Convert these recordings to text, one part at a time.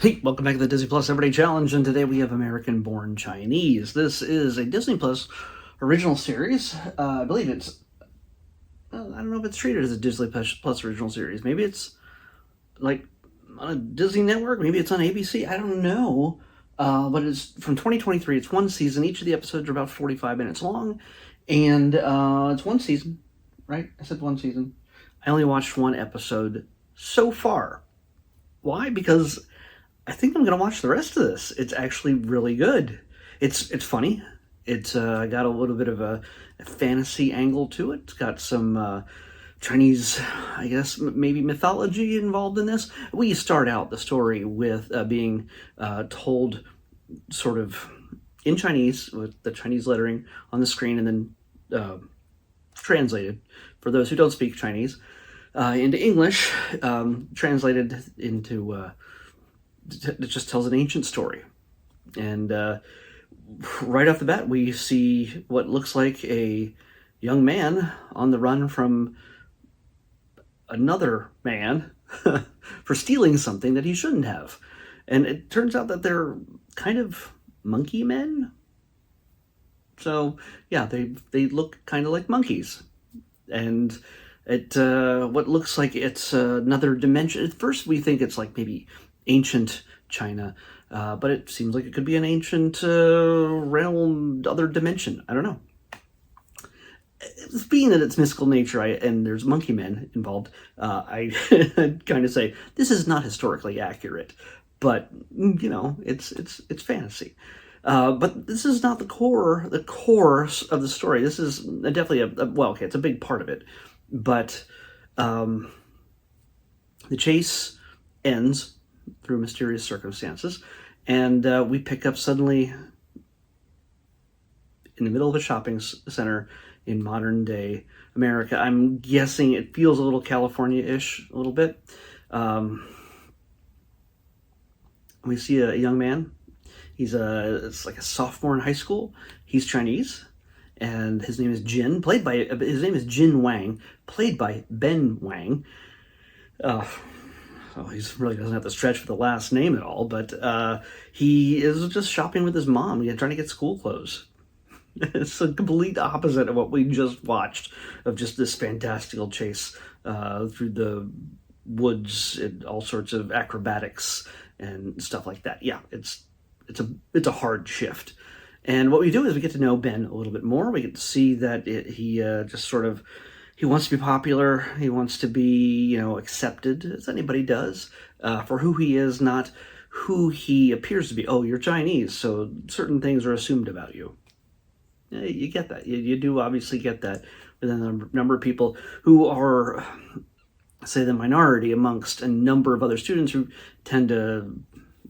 Hey, welcome back to the Disney Plus Everyday Challenge, and today we have American Born Chinese. This is a Disney Plus original series. I believe it's, I don't know if it's treated as a Disney Plus original series. Maybe it's like on a Disney network, maybe it's on ABC, I don't know. But it's from 2023, it's one season. Each of the episodes are about 45 minutes long, and it's one season, right? I said one season. I only watched one episode so far. Why? Because I think I'm going to watch the rest of this. It's actually really good. It's funny. It's got a little bit of a fantasy angle to it. It's got some Chinese, I guess, maybe mythology involved in this. We start out the story with being told sort of in Chinese with the Chinese lettering on the screen, and then translated for those who don't speak Chinese into English, translated into it just tells an ancient story. And right off the bat, we see what looks like a young man on the run from another man for stealing something that he shouldn't have. And it turns out that they're kind of monkey men. So yeah, they look kind of like monkeys. And it what looks like it's another dimension. At first we think it's like maybe ancient China, but it seems like it could be an ancient realm, other dimension. I don't know. Being that it's mystical nature, and there's monkey men involved, I kind of say this is not historically accurate, but it's fantasy. But this is not the core of the story. This is definitely it's a big part of it, but the chase ends through mysterious circumstances, and we pick up suddenly in the middle of a shopping center in modern day America. I'm guessing it feels a little California-ish, a little bit. We see a young man. It's like a sophomore in high school. He's Chinese, and his name is Jin Wang, played by Ben Wang. Oh, he really doesn't have to stretch for the last name at all, but he is just shopping with his mom, trying to get school clothes. It's a complete opposite of what we just watched, of just this fantastical chase through the woods and all sorts of acrobatics and stuff like that. Yeah, it's a hard shift. And what we do is we get to know Ben a little bit more. We get to see that he just sort of, he wants to be popular. He wants to be, accepted, as anybody does, for who he is, not who he appears to be. Oh, you're Chinese, so certain things are assumed about you. You get that. You do obviously get that with a number of people who are, say, the minority amongst a number of other students who tend to,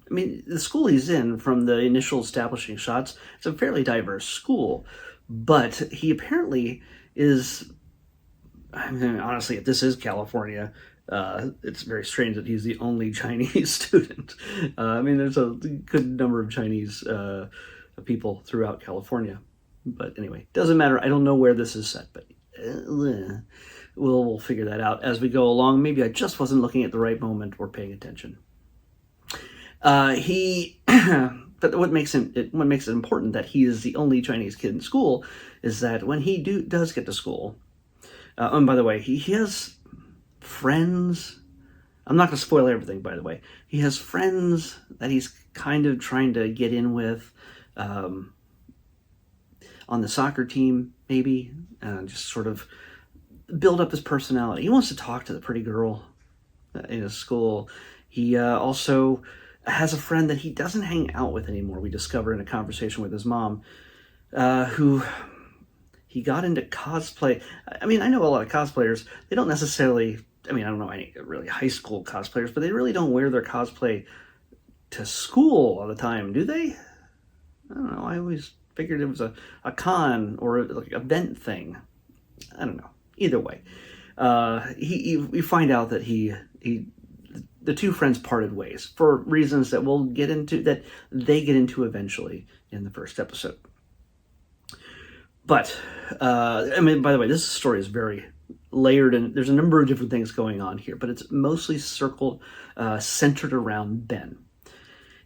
the school he's in, from the initial establishing shots, it's a fairly diverse school, but he apparently is, honestly, if this is California, it's very strange that he's the only Chinese student. There's a good number of Chinese people throughout California. But anyway, doesn't matter. I don't know where this is set, but we'll figure that out as we go along. Maybe I just wasn't looking at the right moment or paying attention. But what makes it important that he is the only Chinese kid in school is that when he does get to school, and by the way, he has friends. I'm not going to spoil everything, by the way. He has friends that he's kind of trying to get in with on the soccer team, maybe, just sort of build up his personality. He wants to talk to the pretty girl in his school. He also has a friend that he doesn't hang out with anymore. We discover in a conversation with his mom, who he got into cosplay. I know a lot of cosplayers. They don't necessarily, I don't know any really high school cosplayers, but they really don't wear their cosplay to school all the time, do they? I don't know. I always figured it was a con or like an event thing. I don't know. Either way, we find out that the two friends parted ways for reasons that they get into eventually in the first episode. But by the way, this story is very layered, and there's a number of different things going on here, but it's mostly centered around Ben.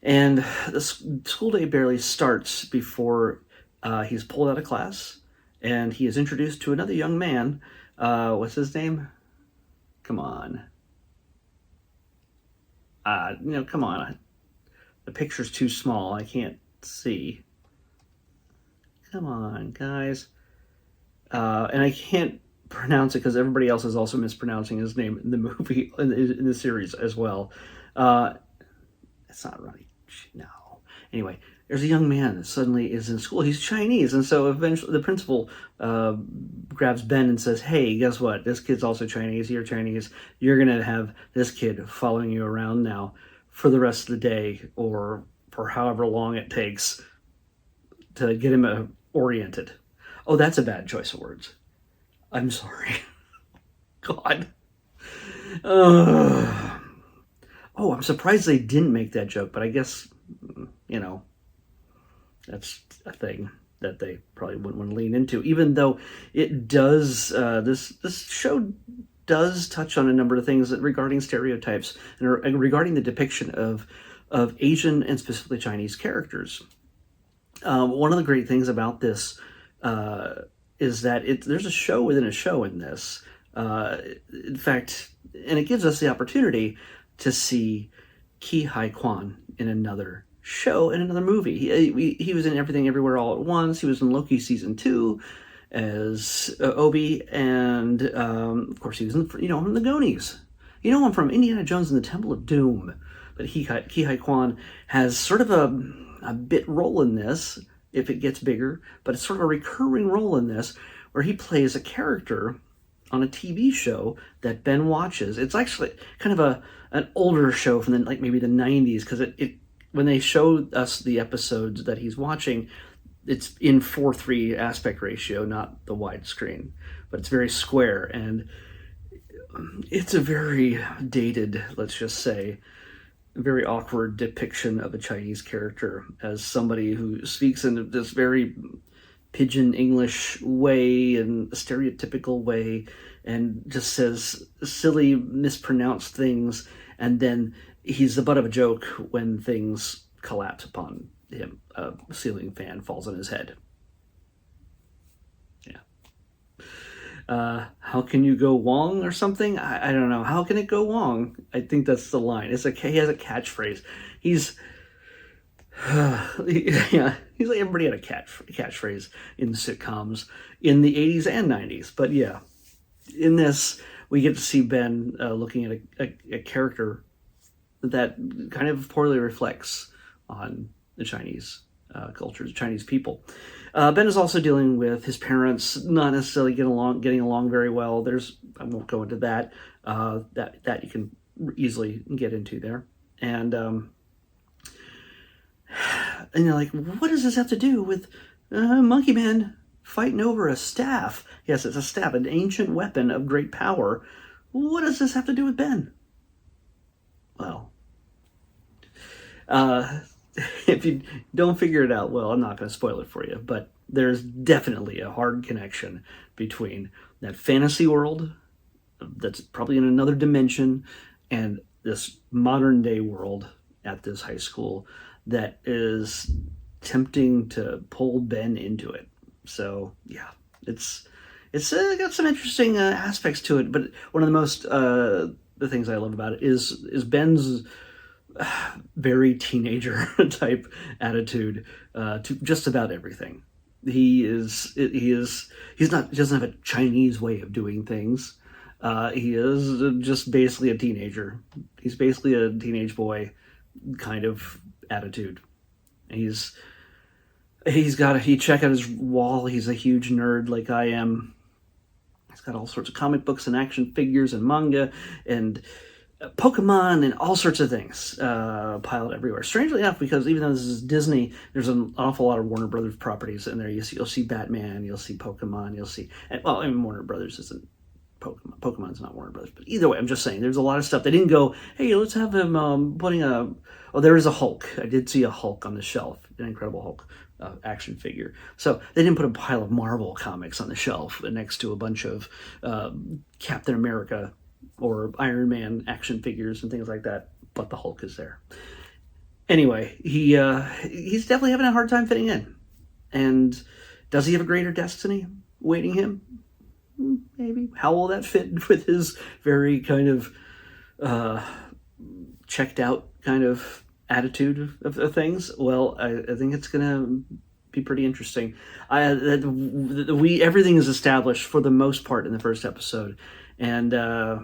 And the school day barely starts before he's pulled out of class, and he is introduced to another young man. What's his name? Come on. Come on. The picture's too small. I can't see. Come on, guys. And I can't pronounce it because everybody else is also mispronouncing his name in the movie, in the series as well. It's not right. No. Anyway, there's a young man that suddenly is in school. He's Chinese, and so eventually the principal grabs Ben and says, "Hey, guess what? This kid's also Chinese. You're Chinese. You're gonna have this kid following you around now for the rest of the day, or for however long it takes to get him oriented." Oh, that's a bad choice of words. I'm sorry. God. Oh, I'm surprised they didn't make that joke, but I guess, that's a thing that they probably wouldn't want to lean into, even though it does, this show does touch on a number of things regarding stereotypes and regarding the depiction of Asian and specifically Chinese characters. One of the great things about this is that there's a show within a show in this. In fact, and it gives us the opportunity to see Ki Hai Kwan in another show, in another movie. He was in Everything Everywhere All at Once. He was in Loki season 2 as Obi, and of course he was in, from the Goonies. You know him from Indiana Jones and the Temple of Doom. But Ki Hai Kwan has sort of a bit role in this, if it gets bigger, but it's sort of a recurring role in this, where he plays a character on a TV show that Ben watches. It's actually kind of an older show from maybe the 90s, because it when they show us the episodes that he's watching, it's in 4:3 aspect ratio, not the widescreen, but it's very square, and it's a very dated, let's just say, very awkward depiction of a Chinese character as somebody who speaks in this very pidgin English way and a stereotypical way, and just says silly, mispronounced things, and then he's the butt of a joke when things collapse upon him. A ceiling fan falls on his head. Yeah. How can you go Wong or something? I don't know. How can it go Wong? I think that's the line. He has a catchphrase. He's he's like everybody had a catchphrase in sitcoms in the 80s and 90s. But yeah, in this, we get to see Ben looking at a character that kind of poorly reflects on the Chinese culture, the Chinese people. Ben is also dealing with his parents not necessarily getting along very well. I won't go into that. That you can easily get into there. And you're like, what does this have to do with Monkey Man fighting over a staff? Yes, it's a staff, an ancient weapon of great power. What does this have to do with Ben? Well, if you don't figure it out, well, I'm not going to spoil it for you, but there's definitely a hard connection between that fantasy world that's probably in another dimension and this modern day world at this high school that is tempting to pull Ben into it. So yeah, it's got some interesting aspects to it, but one of the most the things I love about it is Ben's very teenager type attitude to just about everything. He doesn't have a Chinese way of doing things. He is just basically a teenager. He's basically a teenage boy kind of attitude. You check out his wall. He's a huge nerd like I am. He's got all sorts of comic books and action figures and manga and Pokemon and all sorts of things piled everywhere. Strangely enough, because even though this is Disney, there's an awful lot of Warner Brothers properties in there. You'll see Batman, you'll see Pokemon, Warner Brothers isn't Pokemon. Pokemon's not Warner Brothers, but either way, I'm just saying there's a lot of stuff. They didn't go, hey, let's have him putting a. Oh, there is a Hulk. I did see a Hulk on the shelf, an Incredible Hulk action figure. So they didn't put a pile of Marvel comics on the shelf next to a bunch of Captain America or Iron Man action figures and things like that, but the Hulk is there. Anyway, he's definitely having a hard time fitting in. And does he have a greater destiny waiting him? Maybe. How will that fit with his very kind of checked out kind of attitude of things? Well, I think it's going to be pretty interesting. Everything is established for the most part in the first episode. And by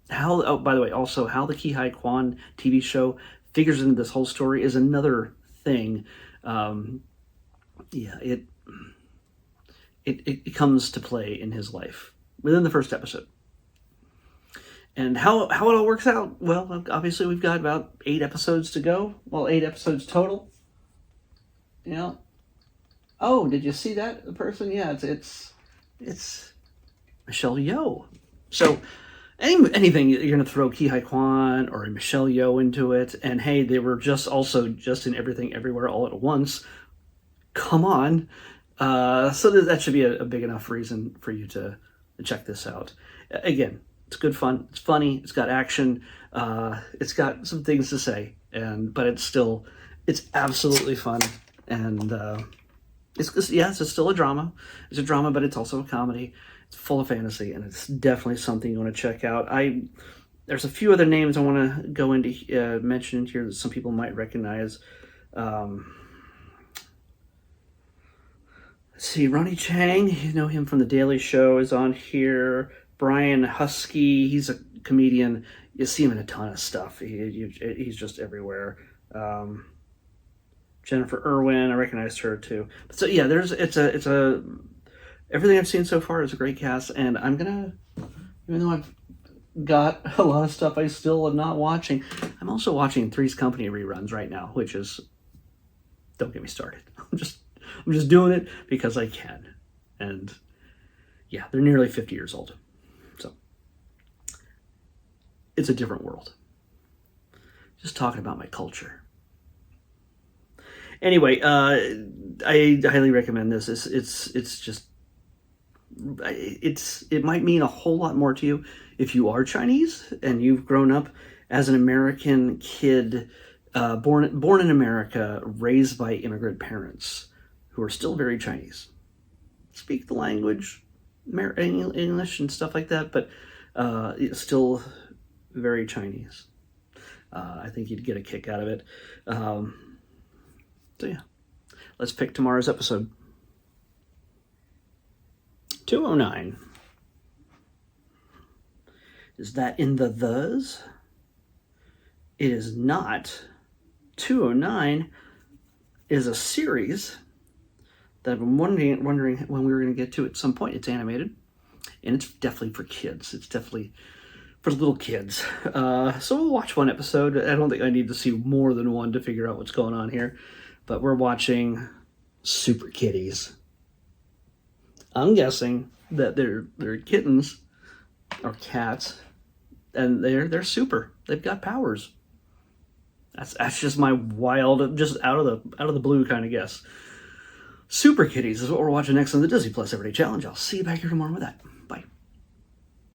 the way, also how the Ki Hai Kwan TV show figures into this whole story is another thing. It comes to play in his life within the first episode. And how it all works out, well, obviously we've got about 8 episodes to go. Well, 8 episodes total. Oh, did you see that? The person? Yeah, it's Michelle Yeoh. So anything you're going to throw Ki Hai Kwan or Michelle Yeoh into it, and hey, they were just in Everything Everywhere All at Once. Come on. So that should be a big enough reason for you to check this out. Again, it's good fun. It's funny. It's got action. It's got some things to say, but it's absolutely fun. And it's still a drama. It's a drama, but it's also a comedy. It's full of fantasy, and it's definitely something you want to check out. There's a few other names I want to go into mention here that some people might recognize. Let's see, Ronnie Chang, you know him from The Daily Show, is on here. Brian Husky, he's a comedian. You see him in a ton of stuff. He's just everywhere. Jennifer Irwin, I recognized her too. So yeah, everything I've seen so far is a great cast, and even though I've got a lot of stuff I still am not watching, I'm also watching Three's Company reruns right now, which is, don't get me started. I'm just doing it because I can. And yeah, they're nearly 50 years old. So it's a different world. Just talking about my culture. Anyway, I highly recommend this. It might mean a whole lot more to you if you are Chinese and you've grown up as an American kid, born in America, raised by immigrant parents who are still very Chinese, speak the language, English and stuff like that, but it's still very Chinese. I think you'd get a kick out of it. So yeah, let's pick tomorrow's episode. 209. Is that in the thes? It is not. 209 is a series that I've been wondering when we were going to get to at some point. It's animated, and it's definitely for kids. It's definitely for little kids. So we'll watch one episode. I don't think I need to see more than one to figure out what's going on here. But we're watching Super Kitties. I'm guessing that they're kittens or cats, and they're super. They've got powers. That's just my wild, just out of the blue kind of guess. Super Kitties is what we're watching next on the Disney Plus Everyday Challenge. I'll see you back here tomorrow with that.